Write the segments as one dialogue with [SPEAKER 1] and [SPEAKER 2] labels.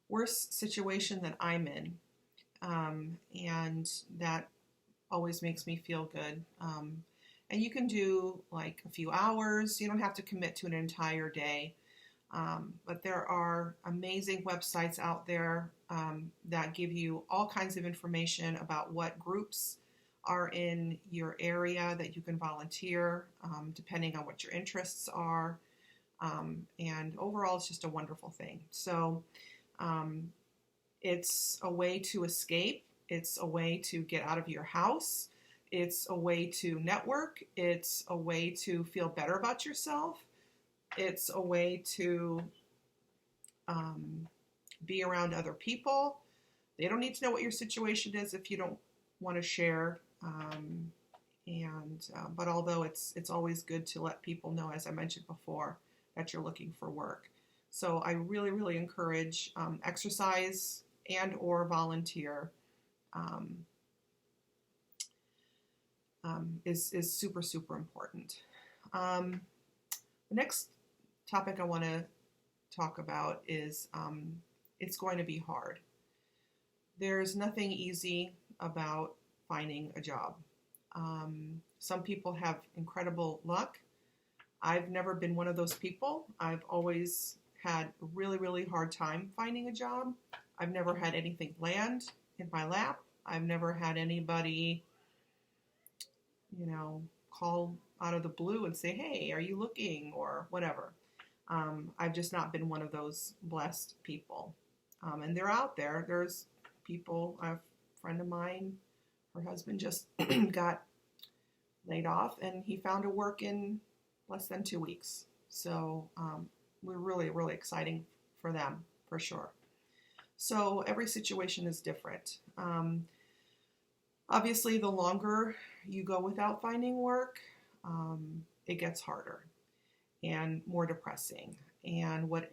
[SPEAKER 1] worst situation that I'm in. And that always makes me feel good. And you can do like a few hours. You don't have to commit to an entire day. But there are amazing websites out there that give you all kinds of information about what groups are in your area that you can volunteer, depending on what your interests are. And overall, it's just a wonderful thing. So um, it's a way to escape. It's a way to get out of your house. It's a way to network. It's a way to feel better about yourself. It's a way to um, be around other people. They don't need to know what your situation is if you don't want to share. But although it's always good to let people know, as I mentioned before, that you're looking for work. So I really, really encourage exercise and or volunteer um, is super, super important. The next topic I want to talk about is it's going to be hard. There's nothing easy about finding a job. Some people have incredible luck. I've never been one of those people. I've always had a really, really hard time finding a job. I've never had anything land in my lap. I've never had anybody, call out of the blue and say, hey, are you looking, or whatever. I've just not been one of those blessed people. And they're out there. There's people, a friend of mine, her husband just got laid off, and he found a work in less than 2 weeks. So we're really, really exciting for them, for sure. So every situation is different. Obviously, the longer you go without finding work, it gets harder and more depressing. And what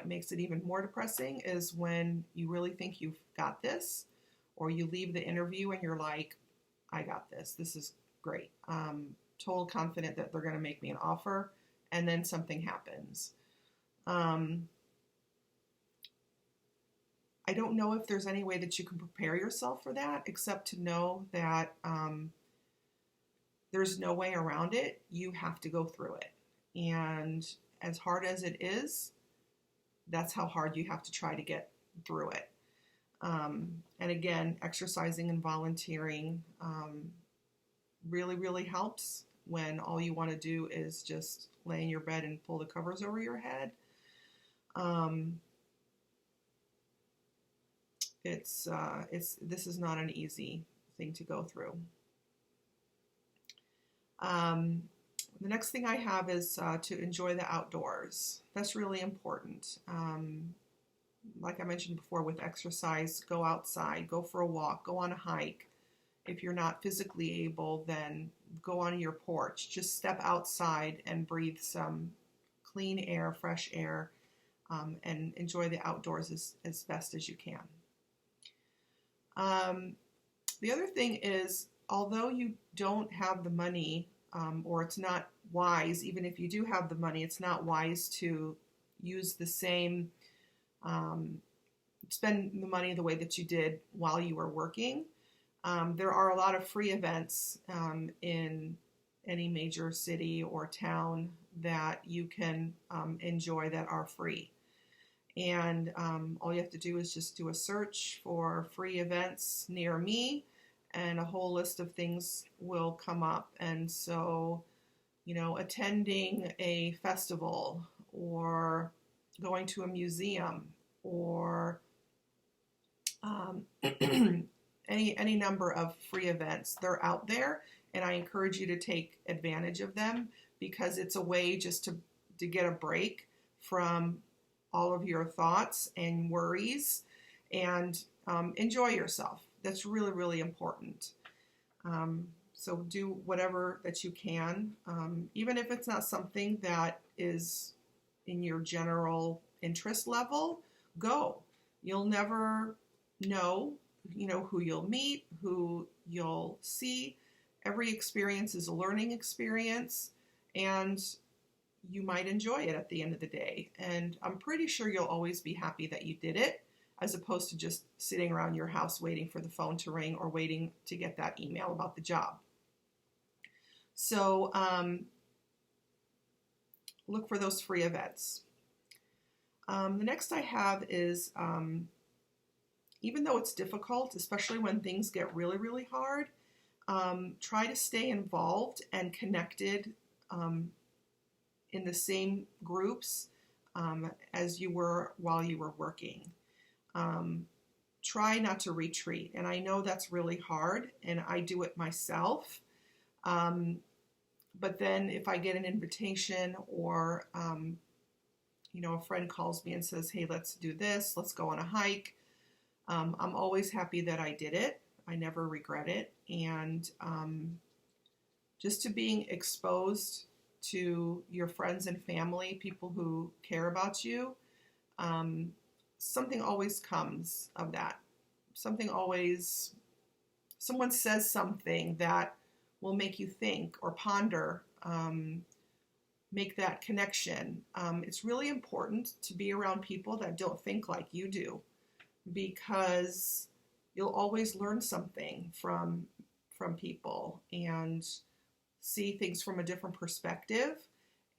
[SPEAKER 1] makes it even more depressing is when you really think you've got this, or you leave the interview and you're like, I got this. This is great. Total confident that they're going to make me an offer, and then something happens. I don't know if there's any way that you can prepare yourself for that, except to know that there's no way around it. You have to go through it. And as hard as it is, that's how hard you have to try to get through it. And again, exercising and volunteering really, really helps when all you want to do is just lay in your bed and pull the covers over your head. This is not an easy thing to go through. The next thing I have is to enjoy the outdoors. That's really important. Like I mentioned before, with exercise, go outside, go for a walk, go on a hike. If you're not physically able, then go on your porch. Just step outside and breathe some clean air, fresh air, and enjoy the outdoors as best as you can. The other thing is, although you don't have the money, or it's not wise, even if you do have the money, it's not wise to use the same, spend the money the way that you did while you were working. There are a lot of free events in any major city or town that you can enjoy that are free. And all you have to do is just do a search for free events near me, and a whole list of things will come up. And so, attending a festival, or going to a museum, or any number of free events, they're out there, and I encourage you to take advantage of them, because it's a way just to get a break from all of your thoughts and worries, and enjoy yourself. That's really, really important. So do whatever that you can, even if it's not something that is in your general interest level. Go. You'll never know, who you'll meet, who you'll see. Every experience is a learning experience, and you might enjoy it at the end of the day. And I'm pretty sure you'll always be happy that you did it. as opposed to just sitting around your house waiting for the phone to ring or waiting to get that email about the job. So look for those free events. The next I have is, even though it's difficult, especially when things get really, really hard, try to stay involved and connected in the same groups as you were while you were working. Try not to retreat. And I know that's really hard, and I do it myself. But then if I get an invitation or, a friend calls me and says, hey, let's do this, let's go on a hike, I'm always happy that I did it. I never regret it. And just to being exposed to your friends and family, people who care about you, something always comes of that. Someone says something that will make you think or ponder, make that connection. It's really important to be around people that don't think like you do, because you'll always learn something from people and see things from a different perspective,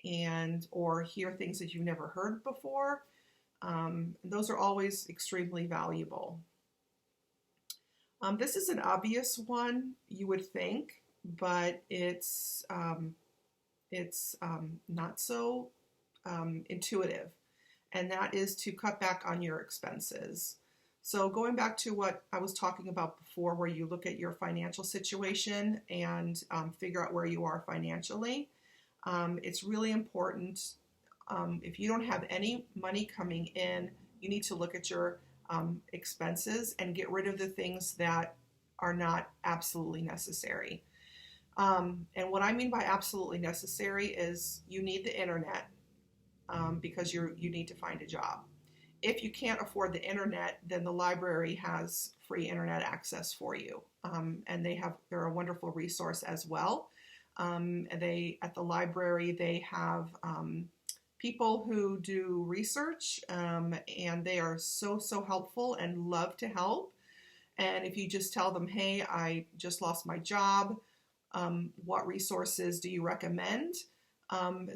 [SPEAKER 1] and or hear things that you've never heard before. Those are always extremely valuable. This is an obvious one, you would think, but it's not so intuitive, and that is to cut back on your expenses. So going back to what I was talking about before, where you look at your financial situation and figure out where you are financially, it's really important. If you don't have any money coming in, you need to look at your expenses and get rid of the things that are not absolutely necessary. And what I mean by absolutely necessary is you need the internet because you need to find a job. If you can't afford the internet, then the library has free internet access for you, and they're a wonderful resource as well. At the library they have people who do research, and they are so helpful and love to help. And if you just tell them, hey, I just lost my job, what resources do you recommend?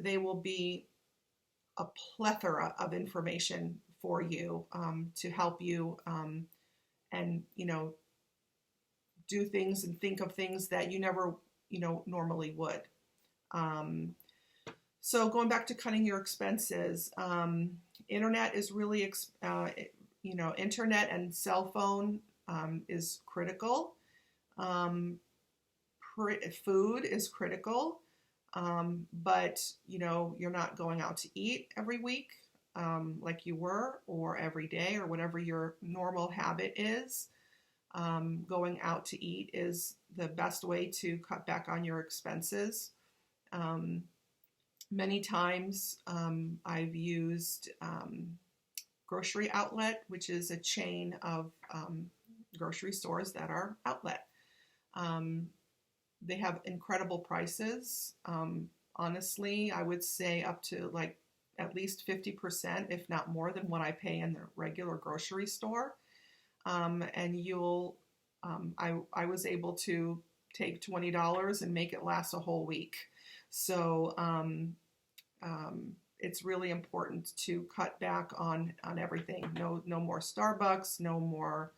[SPEAKER 1] They will be a plethora of information for you to help you and do things and think of things that you never normally would. So going back to cutting your expenses, internet is really internet and cell phone is critical. Food is critical, but you're not going out to eat every week like you were, or every day, or whatever your normal habit is. Going out to eat is the best way to cut back on your expenses. Many times I've used Grocery Outlet, which is a chain of grocery stores that are outlet. They have incredible prices. Honestly, I would say up to like at least 50%, if not more, than what I pay in the regular grocery store. And I was able to take $20 and make it last a whole week. So it's really important to cut back on everything. No more Starbucks, no more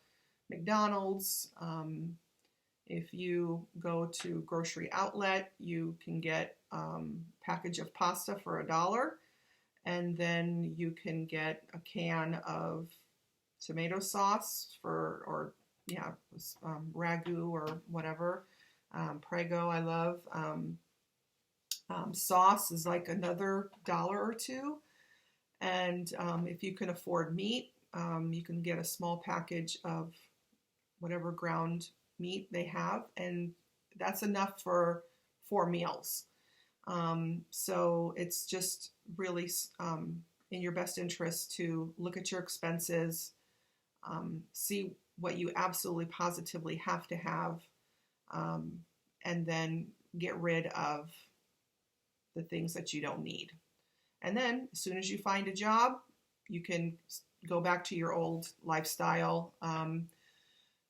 [SPEAKER 1] McDonald's. If you go to Grocery Outlet, you can get a package of pasta for $1, and then you can get a can of tomato sauce ragu or whatever. Prego, I love. Sauce is like another $1 or $2. And if you can afford meat, you can get a small package of whatever ground meat they have, and that's enough for 4 meals. So it's just really in your best interest to look at your expenses, see what you absolutely positively have to have, and then get rid of the things that you don't need. And then as soon as you find a job, you can go back to your old lifestyle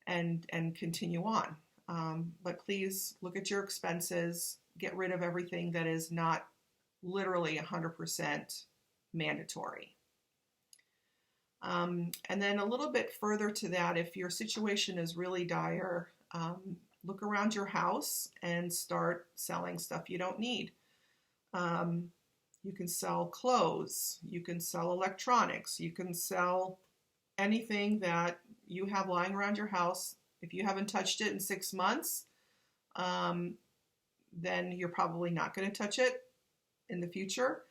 [SPEAKER 1] and continue on. But please look at your expenses, get rid of everything that is not literally 100% mandatory. And then a little bit further to that, if your situation is really dire, look around your house and start selling stuff you don't need. You can sell clothes, you can sell electronics, you can sell anything that you have lying around your house. If you haven't touched it in 6 months, then you're probably not going to touch it in the future.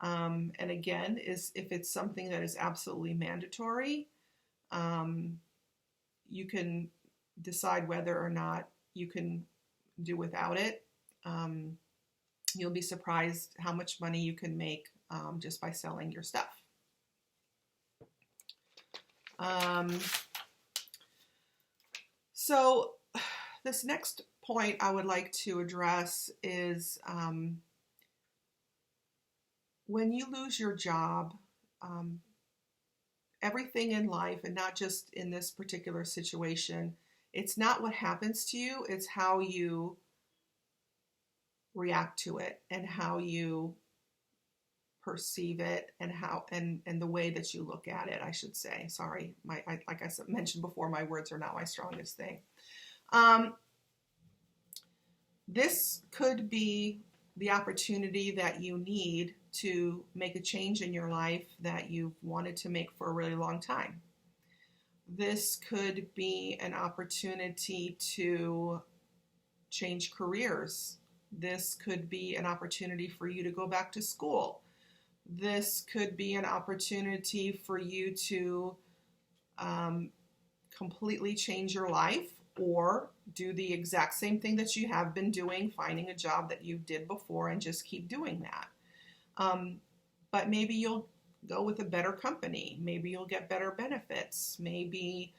[SPEAKER 1] And again, if it's something that is absolutely mandatory, you can decide whether or not you can do without it. You'll be surprised how much money you can make just by selling your stuff. So this next point I would like to address is when you lose your job, everything in life, and not just in this particular situation, it's not what happens to you, it's how you react to it and how you perceive it and the way that you look at it, I should say. Sorry, like I mentioned before, my words are not my strongest thing. This could be the opportunity that you need to make a change in your life that you've wanted to make for a really long time. This could be an opportunity to change careers. This could be an opportunity for you to go back to school. This could be an opportunity for you to completely change your life or do the exact same thing that you have been doing, finding a job that you did before and just keep doing that. But maybe you'll go with a better company. Maybe you'll get better benefits. Maybe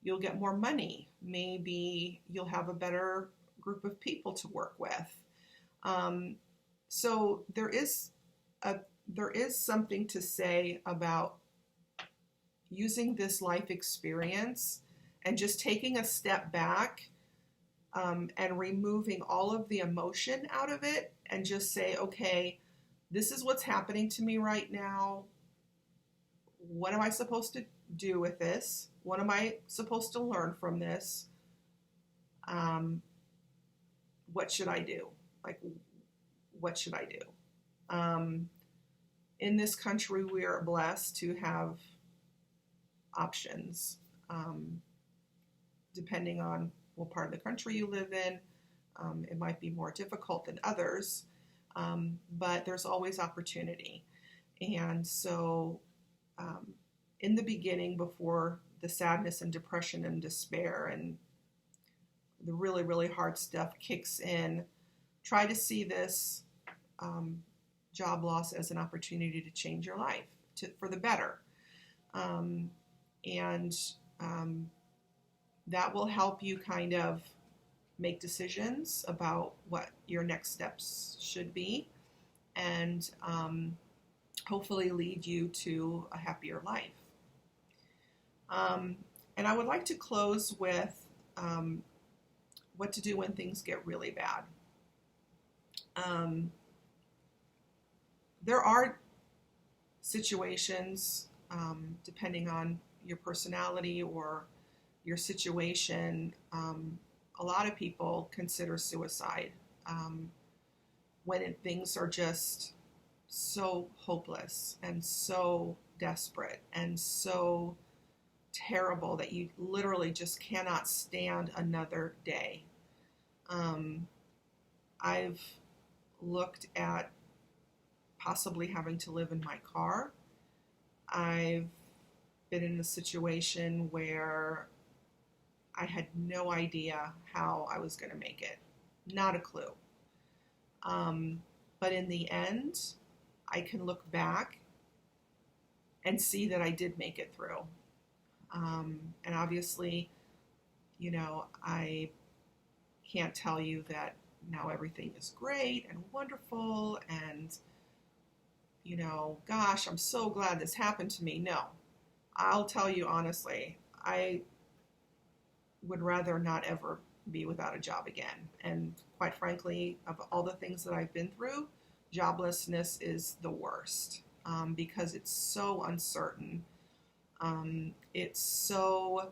[SPEAKER 1] you'll get more money. Maybe you'll have a better group of people to work with. So there is something to say about using this life experience and just taking a step back and removing all of the emotion out of it and just say, okay, this is what's happening to me right now. What am I supposed to do with this? What am I supposed to learn from this? What should I do? What should I do? In this country, we are blessed to have options. Depending on what part of the country you live in, it might be more difficult than others, but there's always opportunity. And so in the beginning, before the sadness and depression and despair and the really, really hard stuff kicks in, try to see this job loss as an opportunity to change your life for the better. That will help you kind of make decisions about what your next steps should be and hopefully lead you to a happier life. And I would like to close with what to do when things get really bad. There are situations, depending on your personality or your situation, a lot of people consider suicide when things are just so hopeless and so desperate and so terrible that you literally just cannot stand another day. I've looked at possibly having to live in my car. I've been in a situation where I had no idea how I was going to make it. Not a clue. But in the end, I can look back and see that I did make it through. And obviously, I can't tell you that now everything is great and wonderful and, gosh, I'm so glad this happened to me. No. I'll tell you honestly, I would rather not ever be without a job again. And quite frankly, of all the things that I've been through, joblessness is the worst because it's so uncertain. It's so,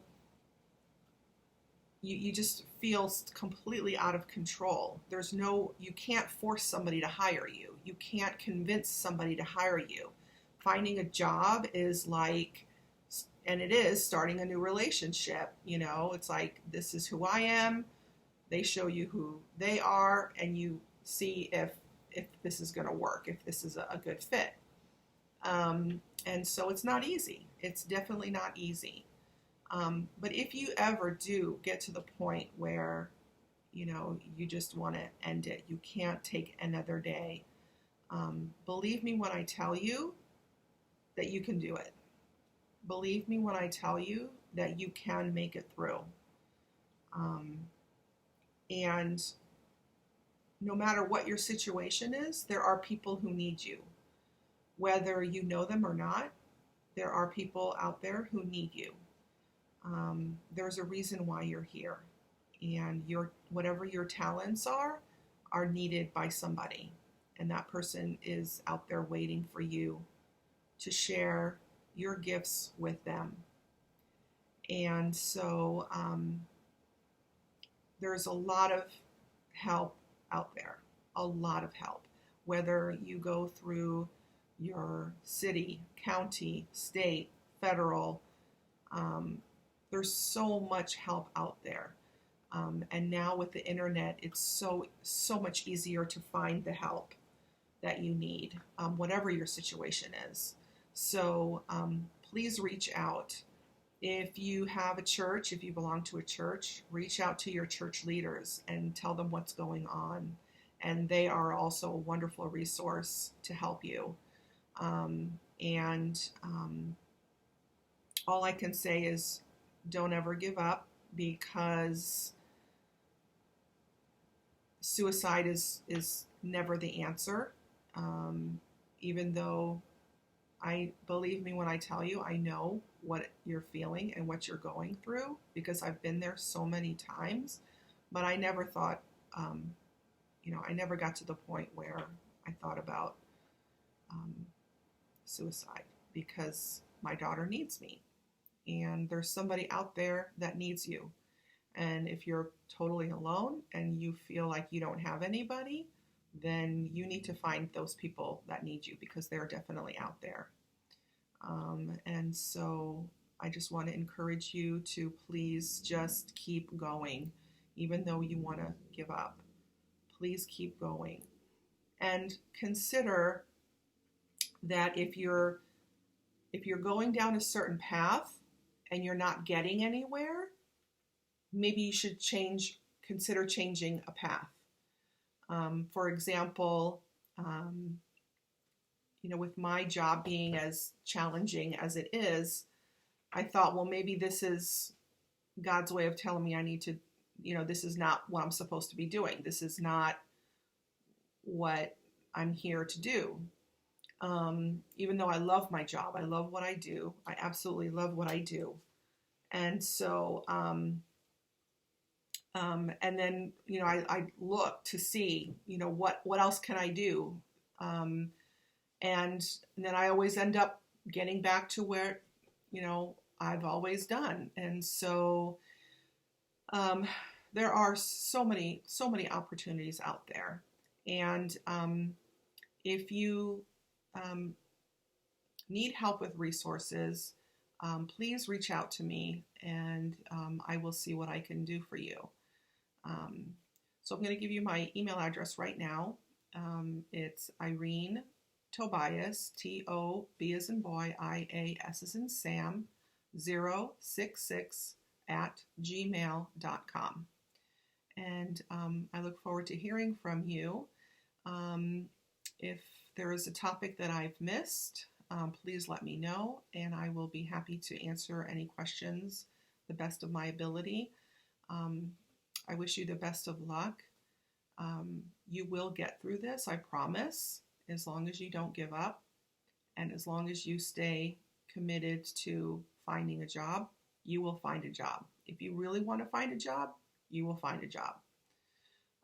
[SPEAKER 1] you just feel completely out of control. You can't force somebody to hire you. You can't convince somebody to hire you. Finding a job is like, and it is starting a new relationship. It's like, this is who I am. They show you who they are, and you see if this is going to work, if this is a good fit. And so it's not easy. It's definitely not easy. But if you ever do get to the point where, you just want to end it, you can't take another day, believe me when I tell you that you can do it. Believe me when I tell you that you can make it through. And no matter what your situation is, there are people who need you. Whether you know them or not, there are people out there who need you. There's a reason why you're here. And whatever your talents are needed by somebody. And that person is out there waiting for you to share your gifts with them. And so there's a lot of help out there, a lot of help. Whether you go through your city, county, state, federal, there's so much help out there. And now with the internet, it's so much easier to find the help that you need, whatever your situation is. So please reach out. If you have a church, if you belong to a church, reach out to your church leaders and tell them what's going on. And they are also a wonderful resource to help you. All I can say is don't ever give up, because suicide is never the answer. Even though, believe me when I tell you, I know what you're feeling and what you're going through, because I've been there so many times. But I never thought, I never got to the point where I thought about suicide, because my daughter needs me, and there's somebody out there that needs you. And if you're totally alone and you feel like you don't have anybody, then you need to find those people that need you, because they're definitely out there. And so I just want to encourage you to please just keep going, even though you want to give up. Please keep going. And consider that if you're going down a certain path and you're not getting anywhere, maybe you should consider changing a path. For example, with my job being as challenging as it is, I thought, well, maybe this is God's way of telling me I need to, this is not what I'm supposed to be doing. This is not what I'm here to do. Even though I love my job, I love what I do. I absolutely love what I do. And so, and then, I look to see, what else can I do? And then I always end up getting back to where, I've always done. And so, there are so many opportunities out there. And if you need help with resources, please reach out to me, and I will see what I can do for you. So I'm going to give you my email address right now. It's Irene Tobias, T-O-B as in boy, I-A-S as in Sam, 066 @gmail.com. And I look forward to hearing from you. If there is a topic that I've missed, please let me know, and I will be happy to answer any questions the best of my ability. I wish you the best of luck. You will get through this, I promise, as long as you don't give up, and as long as you stay committed to finding a job, you will find a job. If you really want to find a job, you will find a job.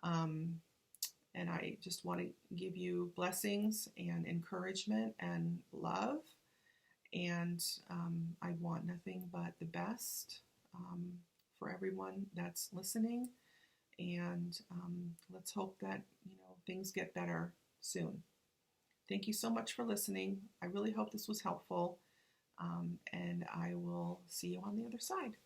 [SPEAKER 1] And I just want to give you blessings and encouragement and love. And I want nothing but the best for everyone that's listening. And let's hope that things get better soon. Thank you so much for listening. I really hope this was helpful. And I will see you on the other side.